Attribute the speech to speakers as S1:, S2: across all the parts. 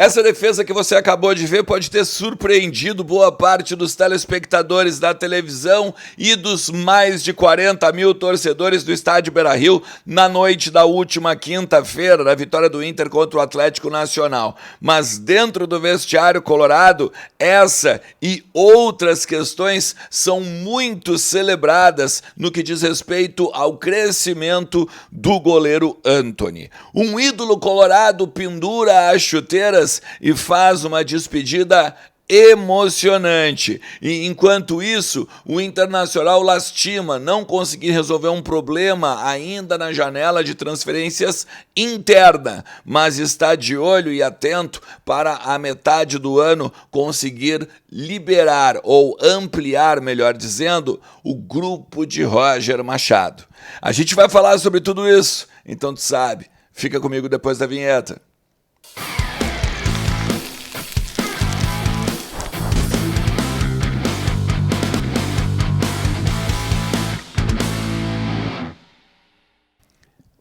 S1: Essa defesa que você acabou de ver pode ter surpreendido boa parte dos telespectadores da televisão e dos mais de 40 mil torcedores do estádio Beira-Rio na noite da última quinta-feira, da vitória do Inter contra o Atlético Nacional. Mas dentro do vestiário colorado, essa e outras questões são muito celebradas no que diz respeito ao crescimento do goleiro Antony. Um ídolo colorado pendura as chuteiras e faz uma despedida emocionante. E enquanto isso, o Internacional lastima não conseguir resolver um problema ainda na janela de transferências interna, mas está de olho e atento para a metade do ano conseguir liberar ou ampliar, melhor dizendo, o grupo de Roger Machado. A gente vai falar sobre tudo isso, então tu sabe, fica comigo depois da vinheta.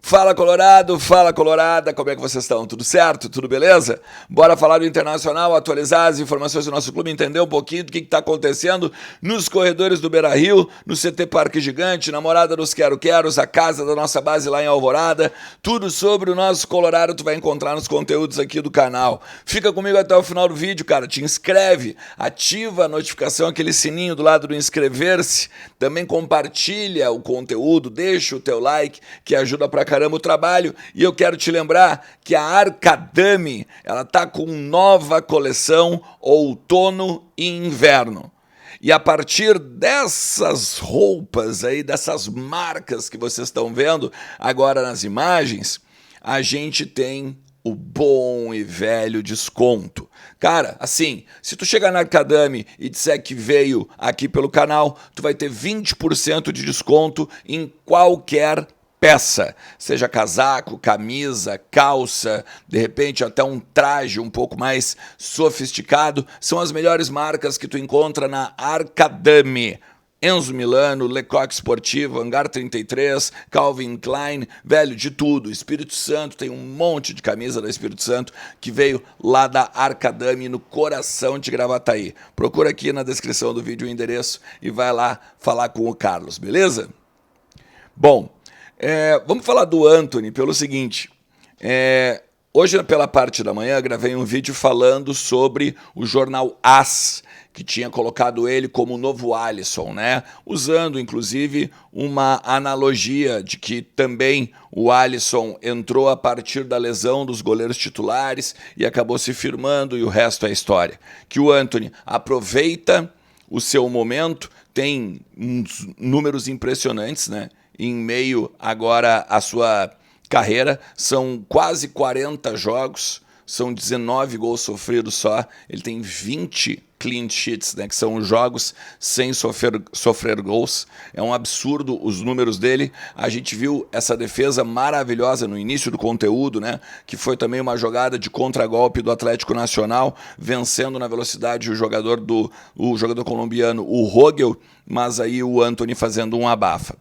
S1: Fala Colorado, fala Colorada, como é que vocês estão? Tudo certo? Tudo beleza? Bora falar do Internacional, atualizar as informações do nosso clube, entender um pouquinho do que está acontecendo nos corredores do Beira-Rio, no CT Parque Gigante, na morada dos Quero-Queros, a casa da nossa base lá em Alvorada. Tudo sobre o nosso Colorado tu vai encontrar nos conteúdos aqui do canal. Fica comigo até o final do vídeo, cara. Te inscreve, ativa a notificação, aquele sininho do lado do inscrever-se. Também compartilha o conteúdo, deixa o teu like, que ajuda pra caramba o trabalho. E eu quero te lembrar que a Arcadame, ela tá com nova coleção outono e inverno. E a partir dessas roupas aí, dessas marcas que vocês estão vendo agora nas imagens, a gente tem o bom e velho desconto. Cara, assim, se tu chegar na Arcadame e disser que veio aqui pelo canal, tu vai ter 20% de desconto em qualquer peça, seja casaco, camisa, calça, de repente até um traje um pouco mais sofisticado, são as melhores marcas que tu encontra na Arcadame. Enzo Milano, Lecoq Sportivo, Hangar 33, Calvin Klein, velho, de tudo. Espírito Santo, tem um monte de camisa da Espírito Santo que veio lá da Arcadame, no coração de Gravataí. Procura aqui na descrição do vídeo o endereço e vai lá falar com o Carlos, beleza? Bom, vamos falar do Antony pelo seguinte, hoje pela parte da manhã gravei um vídeo falando sobre o jornal AS, que tinha colocado ele como o novo Alisson, né? Usando inclusive uma analogia de que também o Alisson entrou a partir da lesão dos goleiros titulares e acabou se firmando e o resto é história. Que o Antony aproveita o seu momento, tem uns números impressionantes, né? Em meio agora à sua carreira, são quase 40 jogos, são 19 gols sofridos só, ele tem 20 clean sheets, né, que são jogos sem sofrer gols. É um absurdo os números dele. A gente viu essa defesa maravilhosa no início do conteúdo, né, que foi também uma jogada de contragolpe do Atlético Nacional, vencendo na velocidade o jogador colombiano, o Rogel, mas aí o Antony fazendo um abafa.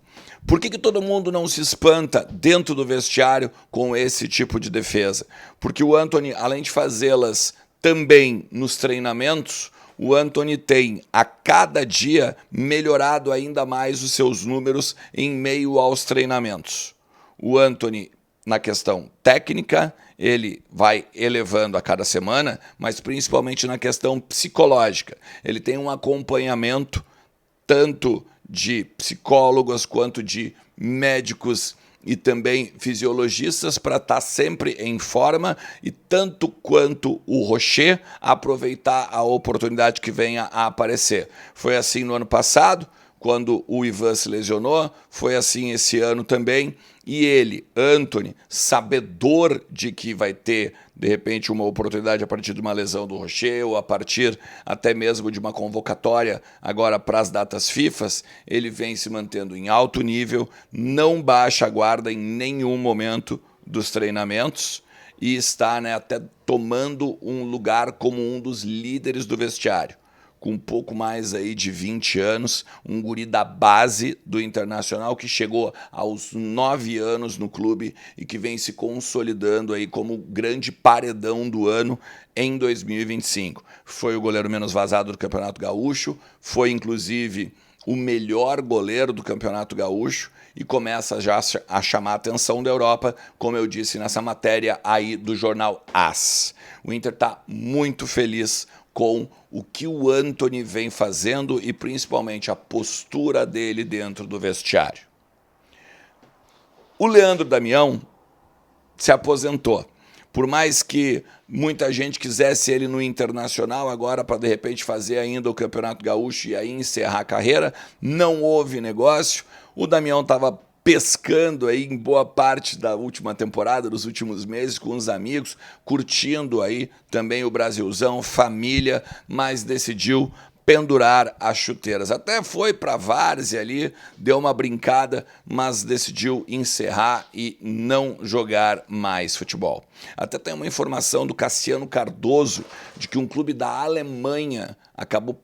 S1: Por que todo mundo não se espanta dentro do vestiário com esse tipo de defesa? Porque o Antony, além de fazê-las também nos treinamentos, o Antony tem a cada dia melhorado ainda mais os seus números em meio aos treinamentos. O Antony, na questão técnica, ele vai elevando a cada semana, mas principalmente na questão psicológica. Ele tem um acompanhamento tanto de psicólogos quanto de médicos e também fisiologistas para estar sempre em forma e tanto quanto o Rocher aproveitar a oportunidade que venha a aparecer. Foi assim no ano passado, quando o Ivan se lesionou, foi assim esse ano também. E ele, Antony, sabedor de que vai ter, de repente, uma oportunidade a partir de uma lesão do Rocher ou a partir até mesmo de uma convocatória agora para as datas FIFAs, ele vem se mantendo em alto nível, não baixa a guarda em nenhum momento dos treinamentos e está, né, até tomando um lugar como um dos líderes do vestiário. com um pouco mais aí de 20 anos, um guri da base do Internacional que chegou aos 9 anos no clube e que vem se consolidando aí como grande paredão do ano em 2025. Foi o goleiro menos vazado do Campeonato Gaúcho, foi inclusive o melhor goleiro do Campeonato Gaúcho e começa já a chamar a atenção da Europa, como eu disse nessa matéria aí do jornal AS. O Inter está muito feliz com o que o Antony vem fazendo e principalmente a postura dele dentro do vestiário. O Leandro Damião se aposentou. Por mais que muita gente quisesse ele no Internacional agora para de repente fazer ainda o Campeonato Gaúcho e aí encerrar a carreira, não houve negócio. O Damião estava pescando aí em boa parte da última temporada, dos últimos meses, com os amigos, curtindo aí também o Brasilzão, família, mas decidiu pendurar as chuteiras. Até foi para várzea ali, deu uma brincada, mas decidiu encerrar e não jogar mais futebol. Até tem uma informação do Cassiano Cardoso de que um clube da Alemanha acabou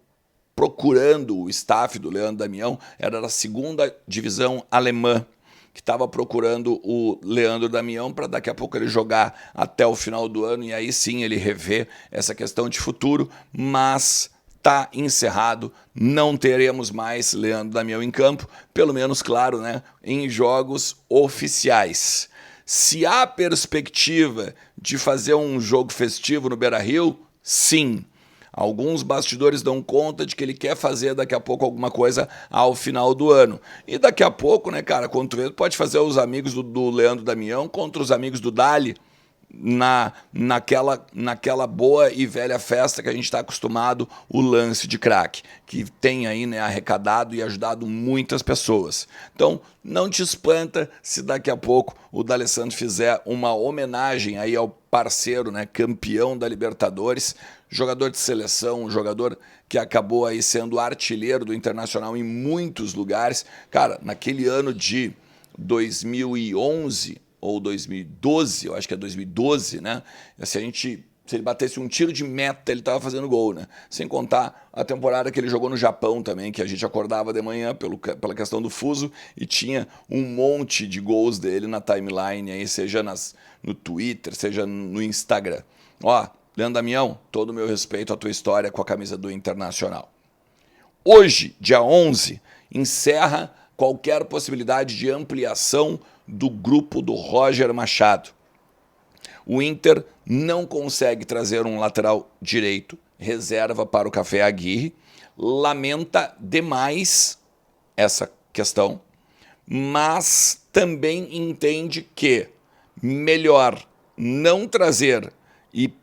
S1: procurando o staff do Leandro Damião, era da segunda divisão alemã, que estava procurando o Leandro Damião para daqui a pouco ele jogar até o final do ano e aí sim ele rever essa questão de futuro, mas está encerrado, não teremos mais Leandro Damião em campo, pelo menos, claro, né, em jogos oficiais. Se há perspectiva de fazer um jogo festivo no Beira-Rio, sim. Alguns bastidores dão conta de que ele quer fazer daqui a pouco alguma coisa ao final do ano. E daqui a pouco, né, cara, quando tu vê, pode fazer os amigos do Leandro Damião contra os amigos do Dali, naquela boa e velha festa que a gente está acostumado, o lance de craque, que tem aí, né, arrecadado e ajudado muitas pessoas. Então, não te espanta se daqui a pouco o D'Alessandro fizer uma homenagem aí ao parceiro, né, campeão da Libertadores, jogador de seleção, jogador que acabou aí sendo artilheiro do Internacional em muitos lugares. Cara, naquele ano de 2011 ou 2012, eu acho que é 2012, né? Se ele batesse um tiro de meta, ele estava fazendo gol, né? Sem contar a temporada que ele jogou no Japão também, que a gente acordava de manhã pela questão do fuso e tinha um monte de gols dele na timeline, aí, seja no Twitter, seja no Instagram. Ó, Leandro Damião, todo o meu respeito à tua história com a camisa do Internacional. Hoje, dia 11, encerra qualquer possibilidade de ampliação do grupo do Roger Machado. O Inter não consegue trazer um lateral direito, reserva para o Café Aguirre, lamenta demais essa questão, mas também entende que melhor não trazer e,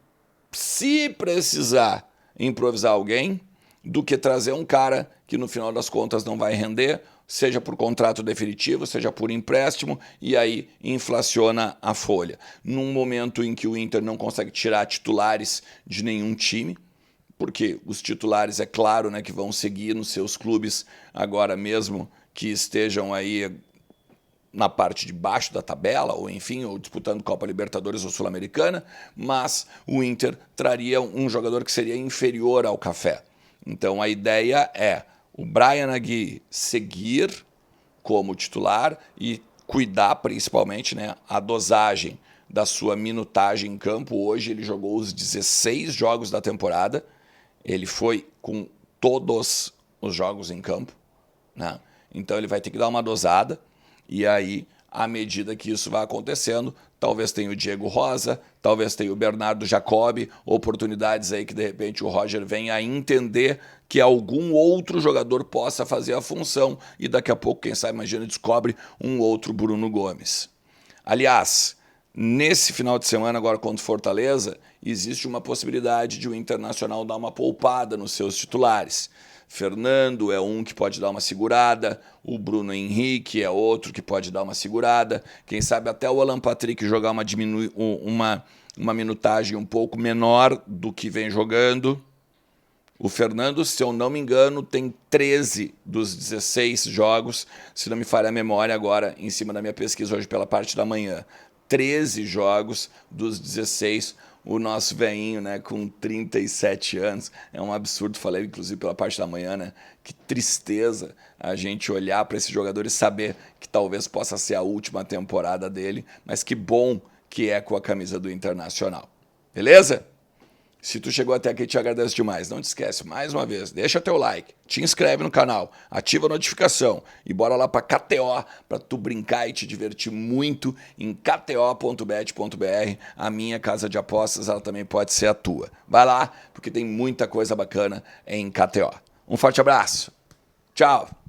S1: se precisar, improvisar alguém, do que trazer um cara que no final das contas não vai render, seja por contrato definitivo, seja por empréstimo, e aí inflaciona a folha. Num momento em que o Inter não consegue tirar titulares de nenhum time, porque os titulares, é claro, né, que vão seguir nos seus clubes agora mesmo que estejam aí na parte de baixo da tabela, ou enfim, ou disputando Copa Libertadores ou Sul-Americana, mas o Inter traria um jogador que seria inferior ao Café. Então a ideia é o Brian Aguirre seguir como titular e cuidar principalmente, né, a dosagem da sua minutagem em campo. Hoje ele jogou os 16 jogos da temporada, ele foi com todos os jogos em campo, né? Então ele vai ter que dar uma dosada e aí, à medida que isso vai acontecendo, talvez tenha o Diego Rosa, talvez tenha o Bernardo Jacobi, oportunidades aí que de repente o Roger venha a entender que algum outro jogador possa fazer a função e daqui a pouco, quem sabe, imagina, descobre um outro Bruno Gomes. Aliás, nesse final de semana, agora contra o Fortaleza, existe uma possibilidade de o Internacional dar uma poupada nos seus titulares. Fernando é um que pode dar uma segurada, o Bruno Henrique é outro que pode dar uma segurada, quem sabe até o Alan Patrick jogar uma minutagem um pouco menor do que vem jogando. O Fernando, se eu não me engano, tem 13 dos 16 jogos, se não me falha a memória agora, em cima da minha pesquisa hoje pela parte da manhã. 13 jogos dos 16 o nosso veinho, né, com 37 anos. É um absurdo, falei inclusive pela parte da manhã, né? Que tristeza a gente olhar para esse jogador e saber que talvez possa ser a última temporada dele, mas que bom que é com a camisa do Internacional. Beleza? Se tu chegou até aqui, te agradeço demais. Não te esquece, mais uma vez, deixa teu like, te inscreve no canal, ativa a notificação e bora lá para KTO para tu brincar e te divertir muito em kto.bet.br. A minha casa de apostas, ela também pode ser a tua. Vai lá, porque tem muita coisa bacana em KTO. Um forte abraço. Tchau.